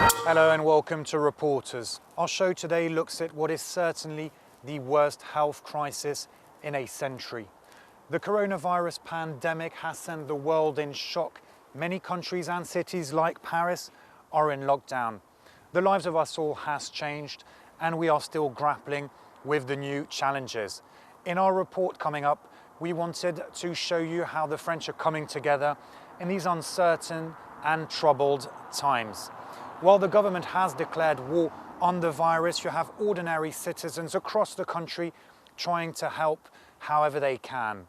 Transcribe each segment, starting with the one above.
Hello and welcome to Reporters. Our show today looks at what is certainly the worst health crisis in a century. The coronavirus pandemic has sent the world in shock. Many countries and cities like Paris are in lockdown. The lives of us all has changed and we are still grappling with the new challenges. In our report coming up, we wanted to show you how the French are coming together in these uncertain and troubled times. While the government has declared war on the virus, you have ordinary citizens across the country trying to help however they can.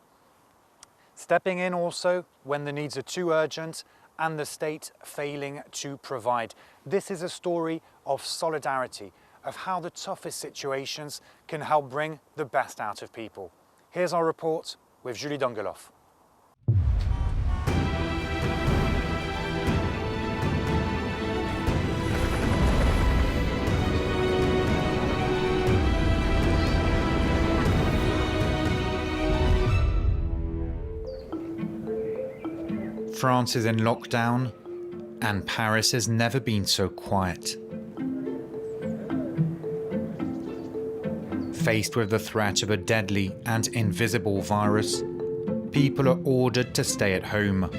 Stepping in also when the needs are too urgent and the state failing to provide. This is a story of solidarity, of how the toughest situations can help bring the best out of people. Here's our report with Julie Dungeloff. France is in lockdown, and Paris has never been so quiet. Faced with the threat of a deadly and invisible virus, people are ordered to stay at home,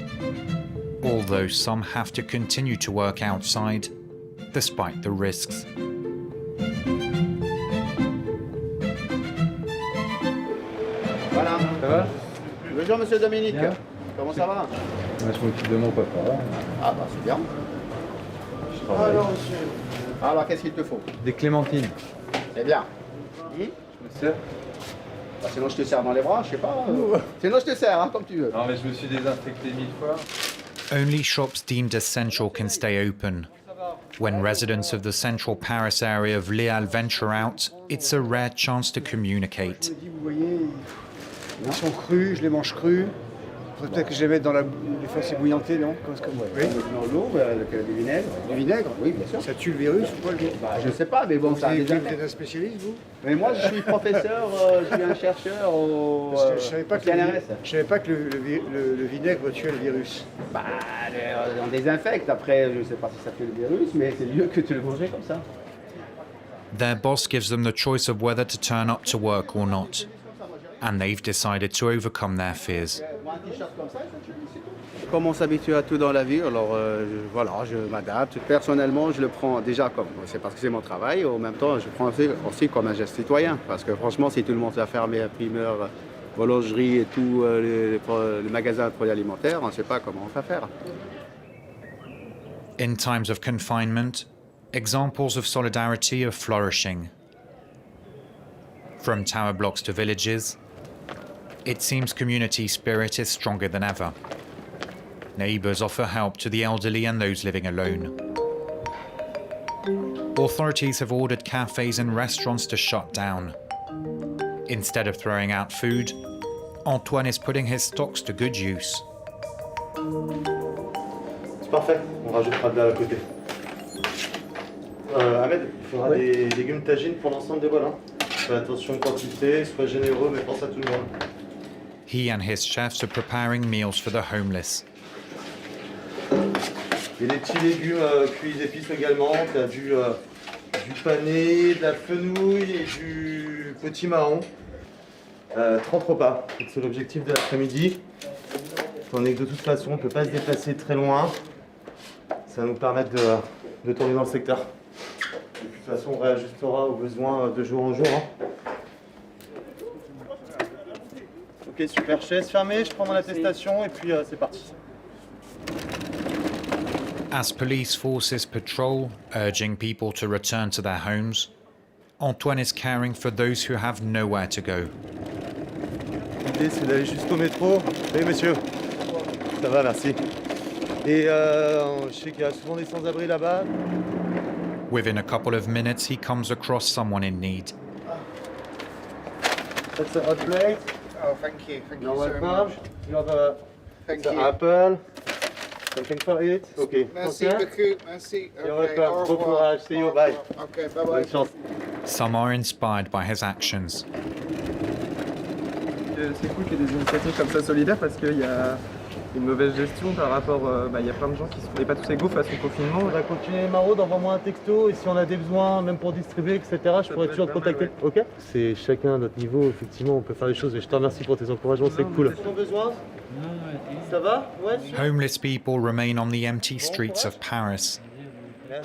although some have to continue to work outside, despite the risks. Voilà. Ça va? Bonjour Monsieur Dominique. Bien. Comment ça va? Moi, je m'occupe de mon papa. Ah bah c'est bien. Alors monsieur. Alors qu'est-ce qu'il te faut? Des clémentines. C'est bien. Je me sers? Bah, sinon je te sers dans les bras, je sais pas. Sinon je te sers, hein, comme tu veux. Non mais je me suis désinfecté 1000 fois. Only shops deemed essential can stay open. When residents of the central Paris area of Les Halles venture out, it's a rare chance to communicate. Vous voyez, ils sont crus, je les mange crus. Peut-être que je les mets dans des fois c'est bouillanté, non? Comme Oui. Dans l'eau, du vinaigre. Du vinaigre? Oui, bien sûr. Ça tue le virus ou pas? Bah, je sais pas, mais bon, Vous ça a êtes déjà... peut-être un spécialiste, vous? Mais moi je suis professeur, je suis un chercheur au Parce que je savais pas que CNRS. le vinaigre tuait le virus. Bah, on désinfecte. Après, je sais pas si ça fait le virus, mais c'est mieux que tu le manges comme ça. Their boss gives them the choice of whether to turn up to work or not, and they've decided to overcome their fears. Comme on s'habitue à tout dans la vie, alors voilà, je m'adapte. Personnellement, je le prends déjà comme, c'est parce que c'est mon travail, en même temps, je prends aussi comme un geste citoyen. Parce que franchement, si tout le monde va fermer imprimeur, boulangerie et tous les magasins de produits alimentaires, on ne sait pas comment on va faire. In times of confinement, examples of solidarity are flourishing. From tower blocks to villages, it seems community spirit is stronger than ever. Neighbours offer help to the elderly and those living alone. Authorities have ordered cafes and restaurants to shut down. Instead of throwing out food, Antoine is putting his stocks to good use. C'est parfait, on rajoutera de là à côté. Ahmed, il faudra des légumes tagines pour l'ensemble des bols. Hein. Fais attention aux quantités, sois généreux, mais pense à tout le monde. He and his chefs are preparing meals for the homeless. Et des petits légumes cuits d'épices également. Tu as du pané, de la fenouil et du petit marron. 30 repas, c'est l'objectif de l'après-midi. Étant donné que de toute façon, on ne peut pas se déplacer très loin. Ça va nous permettre de tourner dans le secteur. De toute façon, on réajustera aux besoins de jour en jour. Hein. Ok, super. Je te laisse fermer, je prends mon attestation et puis c'est parti. As police forces patrol, urging people to return to their homes, Antoine is caring for those who have nowhere to go. L'idée, c'est d'aller jusqu'au métro. Oui, monsieur. Ça va, merci. Et je sais qu'il y a souvent des sans-abri là-bas. Within a couple of minutes, he comes across someone in need. That's a hot plate. Oh, thank you. Thank You're you so welcome. much. You have Thank an you. apple. Something for it. Okay. Merci Okay. beaucoup. Merci. You're Okay, welcome. au Bon revoir. courage. See you. Bye. Okay, bye-bye. Bonne chance. Some are inspired by his actions. C'est cool qu'il y ait des initiatives comme ça solidaires parce qu'il y a une mauvaise gestion par rapport, il y a plein de gens qui se prenaient pas tous égaux face au confinement. On va continuer, Maro, envoie-moi un texto et si on a des besoins, même pour distribuer, etc., je pourrais toujours te contacter. Ok. C'est chacun à notre niveau, effectivement, on peut faire les choses et je te remercie pour tes encouragements, c'est cool. Besoin Ça va? Ouais. Homeless people remain on the empty streets of Paris,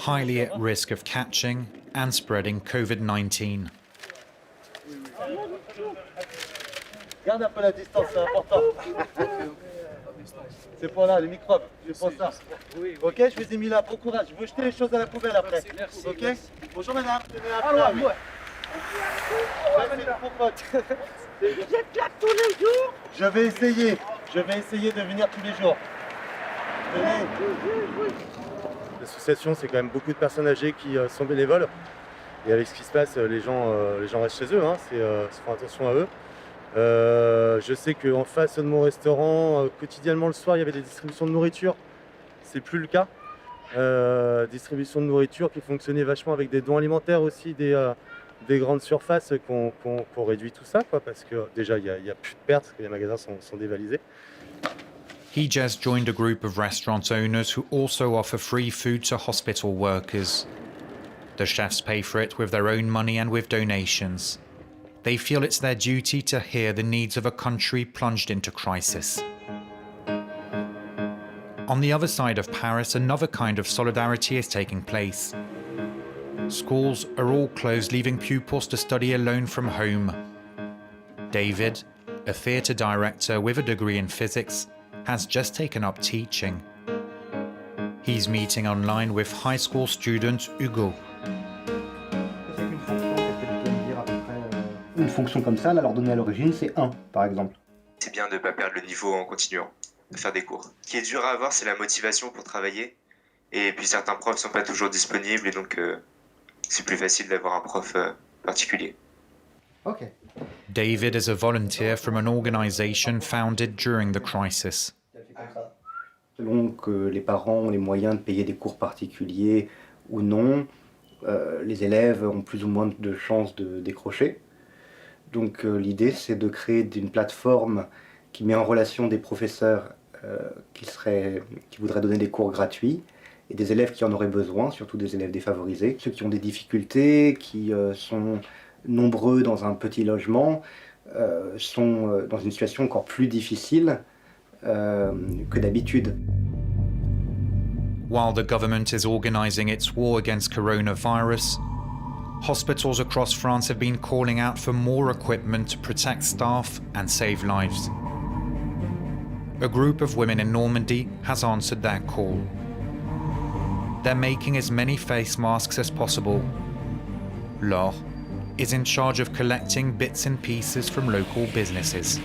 highly at risk of catching and spreading COVID-19. Garde un peu la distance, c'est important. C'est pour là, les microbes, c'est pour ça. Ok, je vous ai mis là, bon courage. Vous jetez les choses à la poubelle après. Ok. Bonjour madame. Vous êtes là tous les jours? Je vais essayer de venir tous les jours. L'association, c'est quand même beaucoup de personnes âgées qui sont bénévoles. Et avec ce qui se passe, les gens restent chez eux, hein. Font attention à eux. Je sais qu'en face de mon restaurant, quotidiennement le soir, il y avait des distributions de nourriture. C'est plus le cas. Distribution de nourriture qui fonctionnait vachement avec des dons alimentaires aussi, des grandes surfaces qu'on réduit tout ça, quoi, parce que déjà il y a plus de pertes, parce que les magasins sont dévalisés. He just joined a group of restaurant owners who also offer free food to hospital workers. The chefs pay for it with their own money and with donations. They feel it's their duty to hear the needs of a country plunged into crisis. On the other side of Paris, another kind of solidarity is taking place. Schools are all closed, leaving pupils to study alone from home. David, a theatre director with a degree in physics, has just taken up teaching. He's meeting online with high school student Hugo. Une fonction comme ça, là, leur donner à l'origine, c'est 1, par exemple. C'est bien de ne pas perdre le niveau en continuant, de faire des cours. Ce qui est dur à avoir, c'est la motivation pour travailler. Et puis certains profs ne sont pas toujours disponibles, et donc c'est plus facile d'avoir un prof particulier. Ok. David is a volunteer from an organisation founded during the crisis. Selon que les parents ont les moyens de payer des cours particuliers ou non, les élèves ont plus ou moins de chances de décrocher. Donc l'idée, c'est de créer une plateforme qui met en relation des professeurs qui voudraient donner des cours gratuits et des élèves qui en auraient besoin, surtout des élèves défavorisés. Ceux qui ont des difficultés, qui sont nombreux dans un petit logement, sont dans une situation encore plus difficile que d'habitude. While the government is organising its war against coronavirus, hospitals across France have been calling out for more equipment to protect staff and save lives. A group of women in Normandy has answered that call. They're making as many face masks as possible. Laure is in charge of collecting bits and pieces from local businesses.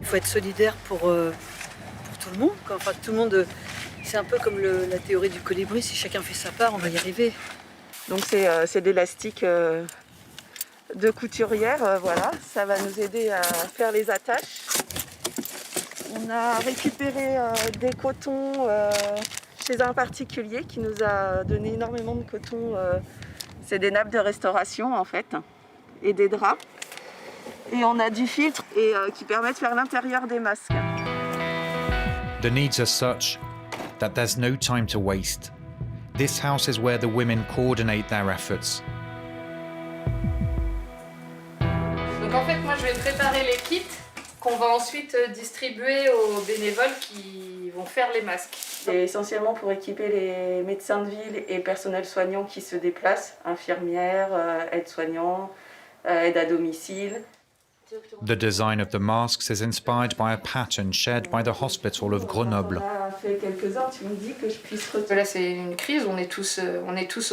Il faut être solidaire pour tout le monde, quoi. Enfin, tout le monde, c'est un peu comme la théorie du colibri, si chacun fait sa part, on va y arriver. Donc c'est d'élastique de couturière, voilà, ça va nous aider à faire les attaches. On a récupéré des cotons chez un particulier qui nous a donné énormément de coton. C'est des nappes de restauration en fait, et des draps. Et on a du filtre et qui permet de faire l'intérieur des masques. The needs are such that there's no time to waste. This house is where the women coordinate their efforts. Donc en fait, moi je vais préparer les kits qu'on va ensuite distribuer aux bénévoles qui vont faire les masques. C'est essentiellement pour équiper les médecins de ville et personnels soignants qui se déplacent, infirmières, aides-soignants, aides à domicile. The design of the masks is inspired by a pattern shared by the hospital of Grenoble. On a fait quelques-uns, tu me dis que je puisse retirer. Là c'est une crise, on est tous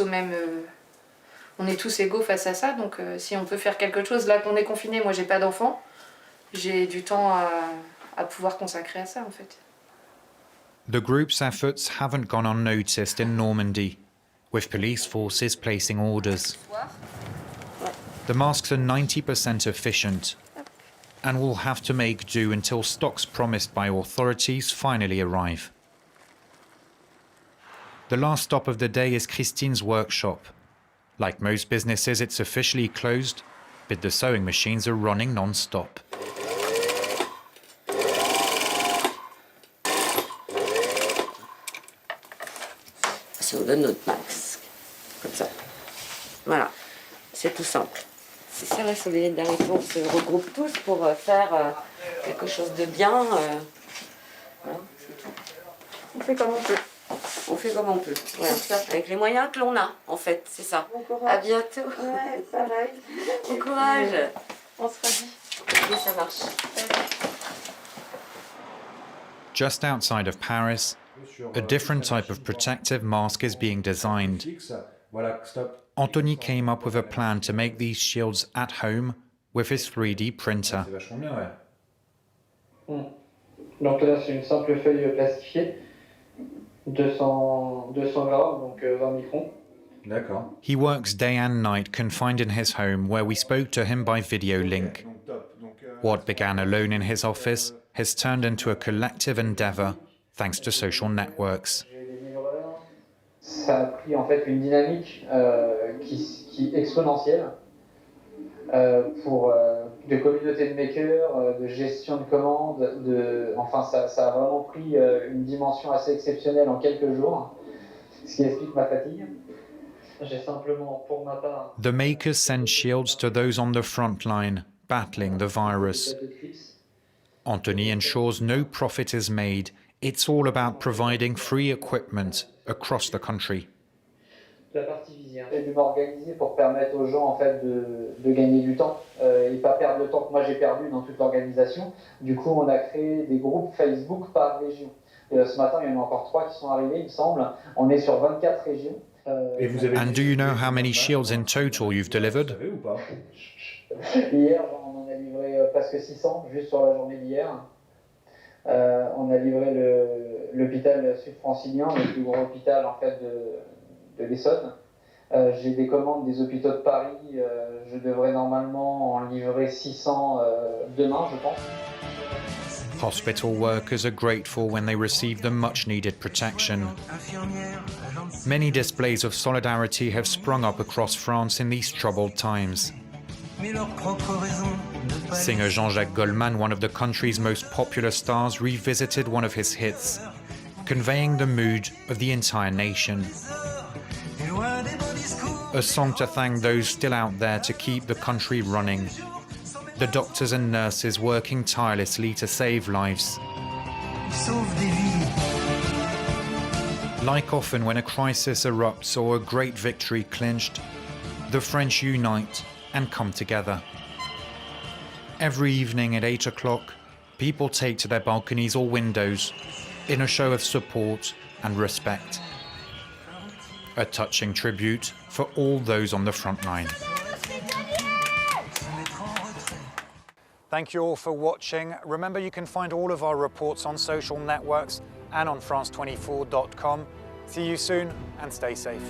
au même... on est tous égaux face à ça, donc si on peut faire quelque chose, là qu'on est confiné, moi j'ai pas d'enfant, j'ai du temps à pouvoir consacrer à ça en fait. The group's efforts haven't gone unnoticed in Normandy, with police forces placing orders. The masks are 90% efficient and will have to make do until stocks promised by authorities finally arrive. The last stop of the day is Christine's workshop. Like most businesses, it's officially closed, but the sewing machines are running non-stop. si on donne notre masque. Comme ça. Voilà. C'est tout simple. C'est ça, là, sur les lettres d'arrivée, on se regroupe tous pour faire quelque chose de bien. Voilà, c'est tout. On fait comme on peut. On fait comme on peut. Voilà. Avec les moyens que l'on a, en fait, c'est ça. Bon courage. À bientôt. Ouais, pareil. Bon courage. On se redit. Oui, ça marche. Just outside of Paris, a different type of protective mask is being designed. Anthony came up with a plan to make these shields at home with his 3D printer. Donc là, c'est une simple feuille plastifiée, 200 grammes, donc 20 microns. D'accord. He works day and night confined in his home, where we spoke to him by video link. What began alone in his office has turned into a collective endeavour thanks to social networks. Ça a pris en fait une dynamique qui est exponentielle pour de communautés de makers, de gestion de commandes, enfin ça a vraiment pris une dimension assez exceptionnelle en quelques jours, ce qui explique ma fatigue. J'ai simplement, pour ma part... The makers send shields to those on the front line, battling the virus. Anthony ensures no profit is made. It's all about providing free equipment across the country. La partie visière. J'ai dû m'organiser pour permettre aux gens en fait de gagner du temps et pas perdre le temps que moi j'ai perdu dans toute l'organisation. Du coup, on a créé des groupes Facebook par région. Et ce matin, il y en a encore 3 qui sont arrivés, il me semble. On est sur 24 régions. And do you know how many shields in total you've delivered? Hier, on en a livré presque 600, juste sur la journée d'hier. On a livré l'hôpital sud-francilien, le plus gros hôpital en fait de l'Essonne. J'ai des commandes des hôpitaux de Paris. Je devrais normalement en livrer 600 demain, je pense. Hospital workers are grateful when they receive the much-needed protection. Many displays of solidarity have sprung up across France in these troubled times. Singer Jean-Jacques Goldman, one of the country's most popular stars, revisited one of his hits, conveying the mood of the entire nation. A song to thank those still out there to keep the country running. The doctors and nurses working tirelessly to save lives. Like often when a crisis erupts or a great victory clinched, the French unite and come together. Every evening at 8 o'clock, people take to their balconies or windows in a show of support and respect. A touching tribute for all those on the front line. Thank you all for watching. Remember, you can find all of our reports on social networks and on France24.com. See you soon and stay safe.